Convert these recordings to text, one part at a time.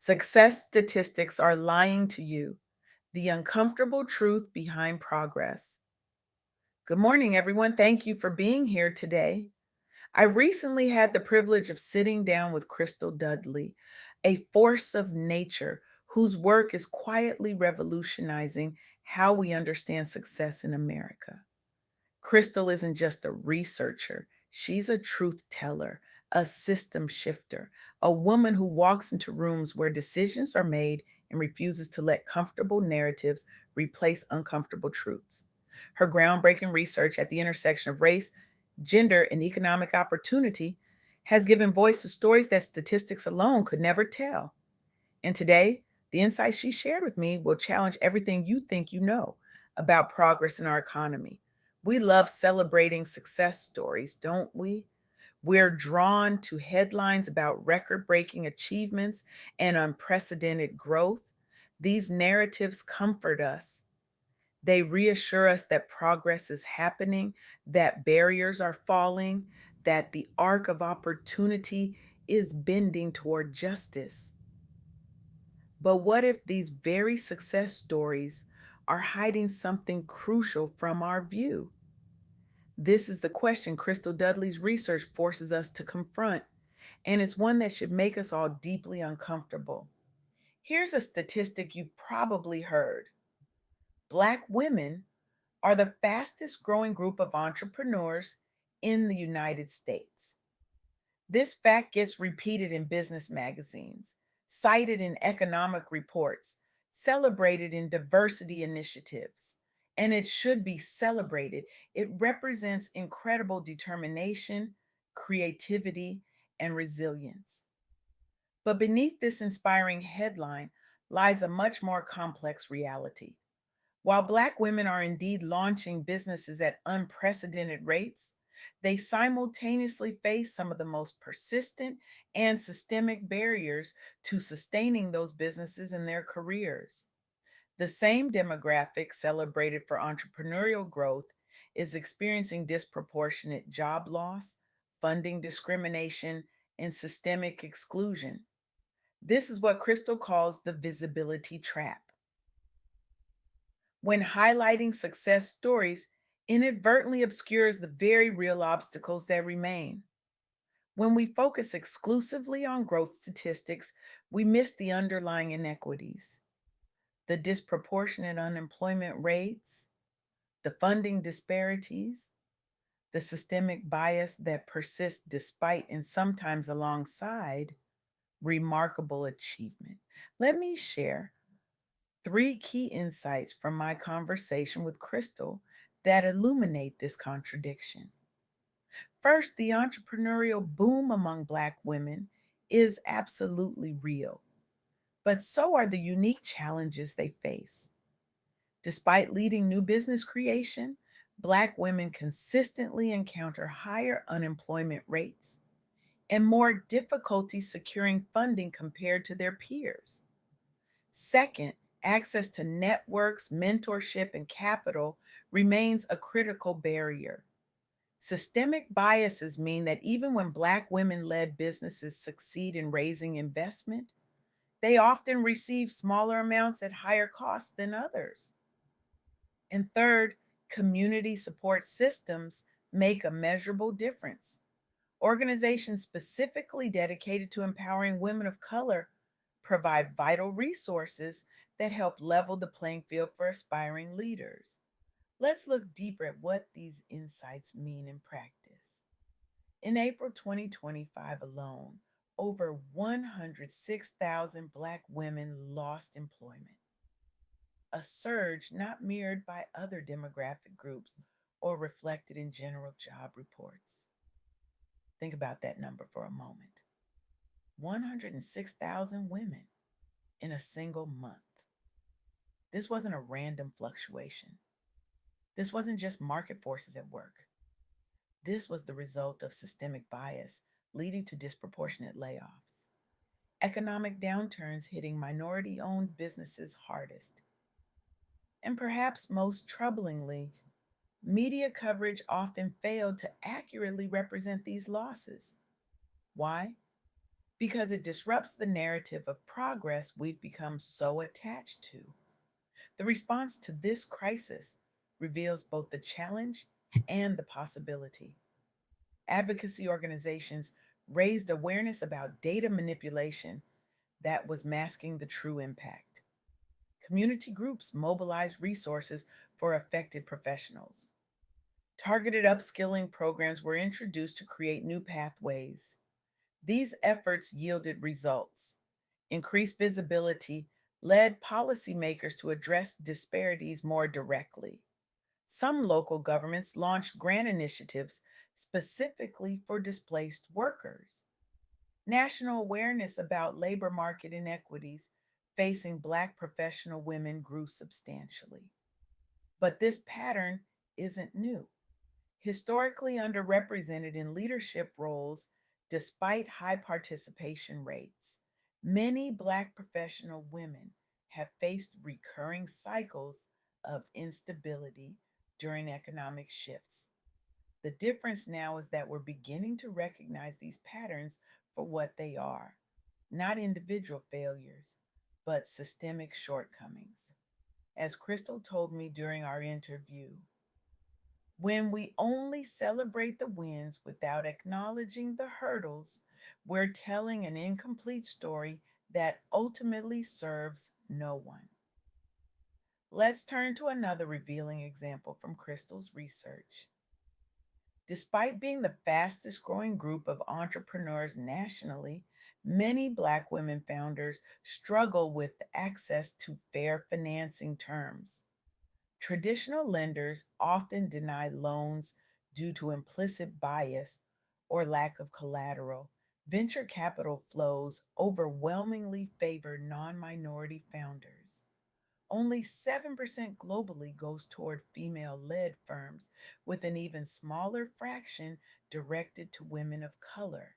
Success statistics are lying to you. The uncomfortable truth behind progress. Good morning, everyone. Thank you for being here today. I recently had the privilege of sitting down with Crystal Dudley, a force of nature whose work is quietly revolutionizing how we understand success in America. Crystal isn't just a researcher, she's a truth teller, a system shifter, a woman who walks into rooms where decisions are made and refuses to let comfortable narratives replace uncomfortable truths. Her groundbreaking research at the intersection of race, gender, and economic opportunity has given voice to stories that statistics alone could never tell. And today, the insights she shared with me will challenge everything you think you know about progress in our economy. We love celebrating success stories, don't we? We're drawn to headlines about record breaking achievements and unprecedented growth. These narratives comfort us. They reassure us that progress is happening, that barriers are falling, that the arc of opportunity is bending toward justice. But what if these very success stories are hiding something crucial from our view? This is the question Crystal Dudley's research forces us to confront, and it's one that should make us all deeply uncomfortable. Here's a statistic you've probably heard. Black women are the fastest growing group of entrepreneurs in the United States. This fact gets repeated in business magazines, cited in economic reports, celebrated in diversity initiatives, and it should be celebrated. It represents incredible determination, creativity, and resilience. But beneath this inspiring headline lies a much more complex reality. While Black women are indeed launching businesses at unprecedented rates, they simultaneously face some of the most persistent and systemic barriers to sustaining those businesses and their careers. The same demographic celebrated for entrepreneurial growth is experiencing disproportionate job loss, funding discrimination, and systemic exclusion. This is what Crystal calls the visibility trap. When highlighting success stories inadvertently obscures the very real obstacles that remain. When we focus exclusively on growth statistics, we miss the underlying inequities, the disproportionate unemployment rates, the funding disparities, the systemic bias that persists despite and sometimes alongside remarkable achievement. Let me share three key insights from my conversation with Crystal that illuminate this contradiction. First, the entrepreneurial boom among Black women is absolutely real, but so are the unique challenges they face. Despite leading new business creation, Black women consistently encounter higher unemployment rates and more difficulty securing funding compared to their peers. Second, access to networks, mentorship, and capital remains a critical barrier. Systemic biases mean that even when Black women led businesses succeed in raising investment, they often receive smaller amounts at higher costs than others. And third, community support systems make a measurable difference. Organizations specifically dedicated to empowering women of color provide vital resources that help level the playing field for aspiring leaders. Let's look deeper at what these insights mean in practice. In April 2025 alone, over 106,000 Black women lost employment, a surge not mirrored by other demographic groups or reflected in general job reports. Think about that number for a moment. 106,000 women in a single month. This wasn't a random fluctuation. This wasn't just market forces at work. This was the result of systemic bias leading to disproportionate layoffs, economic downturns hitting minority owned businesses hardest. And perhaps most troublingly, media coverage often failed to accurately represent these losses. Why? because it disrupts the narrative of progress we've become so attached to. The response to this crisis reveals both the challenge and the possibility. Advocacy organizations raised awareness about data manipulation that was masking the true impact. Community groups mobilized resources for affected professionals. Targeted upskilling programs were introduced to create new pathways. These efforts yielded results. Increased visibility led policymakers to address disparities more directly. Some local governments launched grant initiatives specifically for displaced workers. National awareness about labor market inequities facing Black professional women grew substantially. But this pattern isn't new. Historically underrepresented in leadership roles despite high participation rates, many Black professional women have faced recurring cycles of instability during economic shifts. The difference now is that we're beginning to recognize these patterns for what they are, not individual failures, but systemic shortcomings. As Crystal told me during our interview, when we only celebrate the wins without acknowledging the hurdles, we're telling an incomplete story that ultimately serves no one. Let's turn to another revealing example from Crystal's research. Despite being the fastest growing group of entrepreneurs nationally, many Black women founders struggle with access to fair financing terms. Traditional lenders often deny loans due to implicit bias or lack of collateral. Venture capital flows overwhelmingly favor non minority founders. Only 7% globally goes toward female led firms, with an even smaller fraction directed to women of color.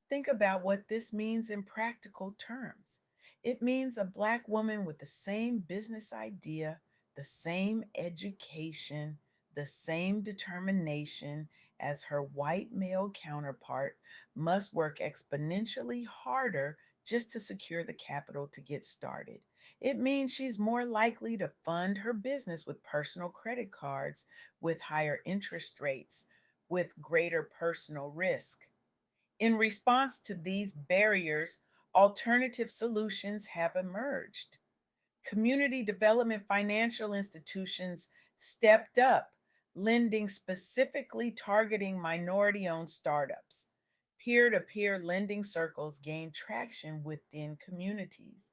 Think about what this means in practical terms. It means a Black woman with the same business idea, the same education, the same determination as her white male counterpart must work exponentially harder just to secure the capital to get started. It means she's more likely to fund her business with personal credit cards, with higher interest rates, with greater personal risk. In response to these barriers, alternative solutions have emerged. Community development financial institutions stepped up, lending specifically targeting minority owned startups. Peer to peer lending circles gained traction within communities.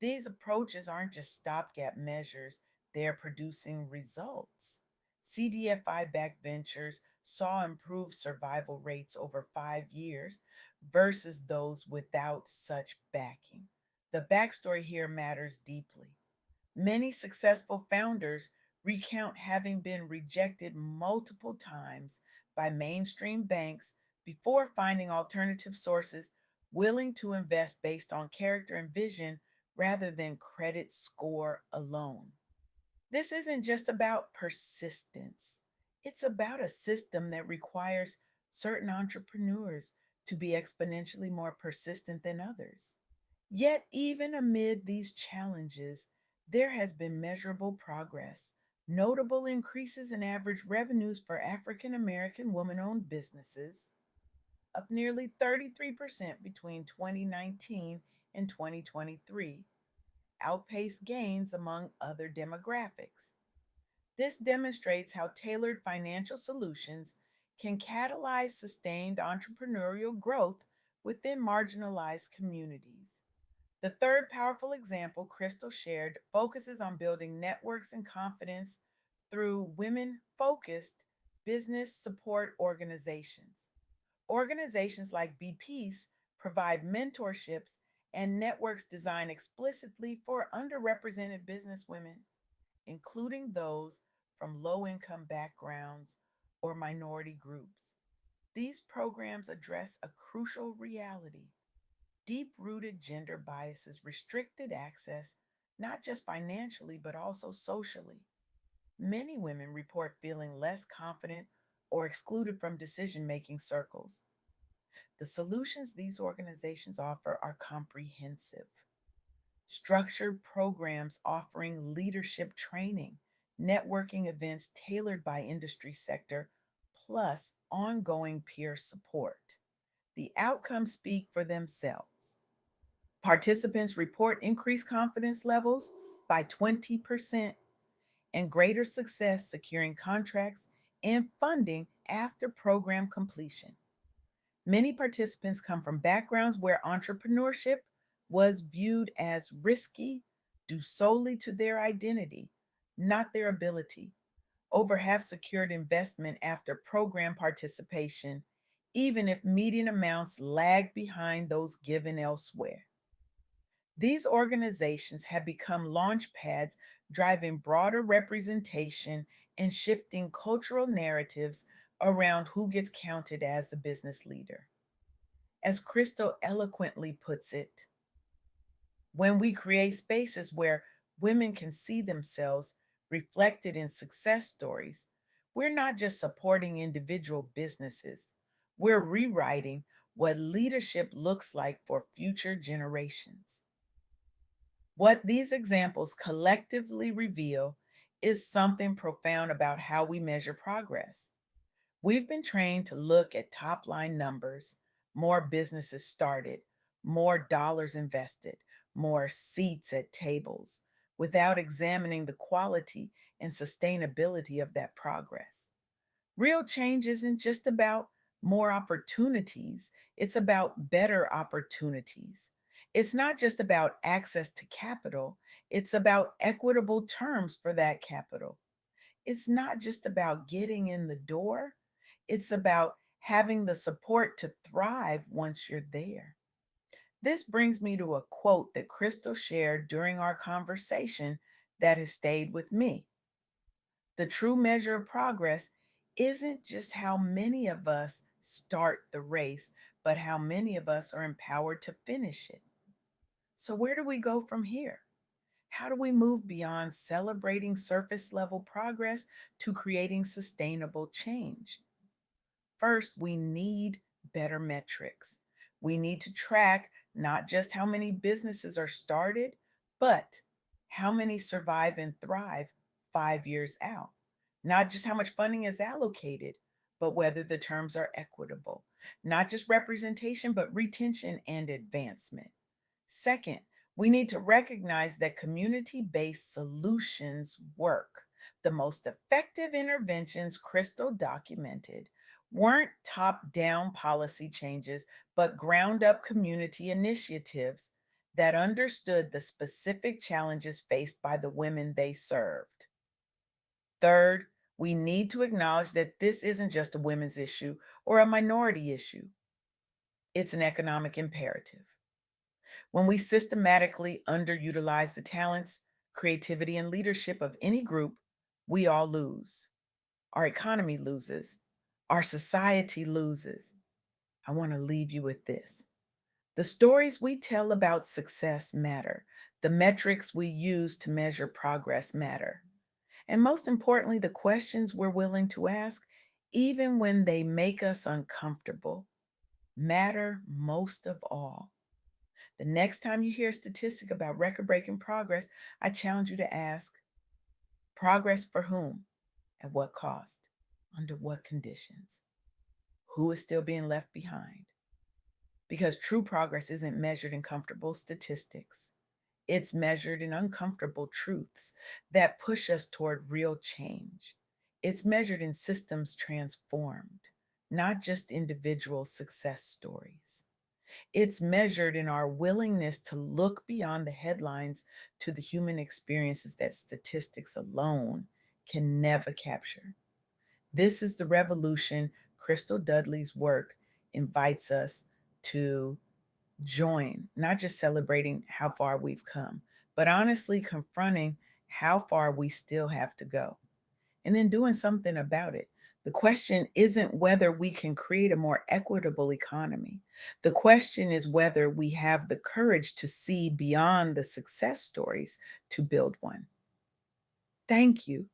These approaches aren't just stopgap measures, they're producing results. CDFI backed ventures saw improved survival rates over 5 years versus those without such backing. The backstory here matters deeply. Many successful founders recount having been rejected multiple times by mainstream banks before finding alternative sources willing to invest based on character and vision rather than credit score alone. This isn't just about persistence, it's about a system that requires certain entrepreneurs to be exponentially more persistent than others. Yet, even amid these challenges, there has been measurable progress, notable increases in average revenues for African American woman owned businesses, up nearly 33% between 2019 and 2023, outpaced gains among other demographics. This demonstrates how tailored financial solutions can catalyze sustained entrepreneurial growth within marginalized communities. The third powerful example Crystal shared focuses on building networks and confidence through women focused business support organizations. Organizations like Be Peace provide mentorships and networks designed explicitly for underrepresented businesswomen, including those from low income backgrounds or minority groups. These programs address a crucial reality. Deep rooted gender biases restricted access, not just financially, but also socially. Many women report feeling less confident or excluded from decision making circles. The solutions these organizations offer are comprehensive. Structured programs offering leadership training, networking events tailored by industry sector, plus ongoing peer support. The outcomes speak for themselves. Participants report increased confidence levels by 20% and greater success securing contracts and funding after program completion. Many participants come from backgrounds where entrepreneurship was viewed as risky due solely to their identity, not their ability. Over half secured investment after program participation, even if median amounts lagged behind those given elsewhere. These organizations have become launch pads driving broader representation and shifting cultural narratives around who gets counted as a business leader. As Crystal eloquently puts it, when we create spaces where women can see themselves reflected in success stories, we're not just supporting individual businesses, we're rewriting what leadership looks like for future generations. What these examples collectively reveal is something profound about how we measure progress. We've been trained to look at top line numbers, more businesses started, more dollars invested, more seats at tables, without examining the quality and sustainability of that progress. Real change isn't just about more opportunities, it's about better opportunities. It's not just about access to capital, it's about equitable terms for that capital. It's not just about getting in the door, it's about having the support to thrive once you're there. This brings me to a quote that Crystal shared during our conversation that has stayed with me. The true measure of progress isn't just how many of us start the race, but how many of us are empowered to finish it. So, where do we go from here? How do we move beyond celebrating surface level progress to creating sustainable change? First, we need better metrics. We need to track not just how many businesses are started, but how many survive and thrive 5 years out. Not just how much funding is allocated, but whether the terms are equitable. Not just representation, but retention and advancement. Second, we need to recognize that community based solutions work. The most effective interventions Crystal documented weren't top down policy changes, but ground up community initiatives that understood the specific challenges faced by the women they served. Third, we need to acknowledge that this isn't just a women's issue or a minority issue, it's an economic imperative. When we systematically underutilize the talents, creativity, and leadership of any group, we all lose. Our economy loses. Our society loses. I want to leave you with this. The stories we tell about success matter. The metrics we use to measure progress matter. And most importantly, the questions we're willing to ask, even when they make us uncomfortable, matter most of all. The next time you hear a statistic about record breaking progress, I challenge you to ask progress for whom? At what cost? Under what conditions? Who is still being left behind? Because true progress isn't measured in comfortable statistics. It's measured in uncomfortable truths that push us toward real change. It's measured in systems transformed, not just individual success stories. It's measured in our willingness to look beyond the headlines to the human experiences that statistics alone can never capture. This is the revolution Crystal Dudley's work invites us to join, not just celebrating how far we've come, but honestly confronting how far we still have to go and then doing something about it. The question isn't whether we can create a more equitable economy. The question is whether we have the courage to see beyond the success stories to build one. Thank you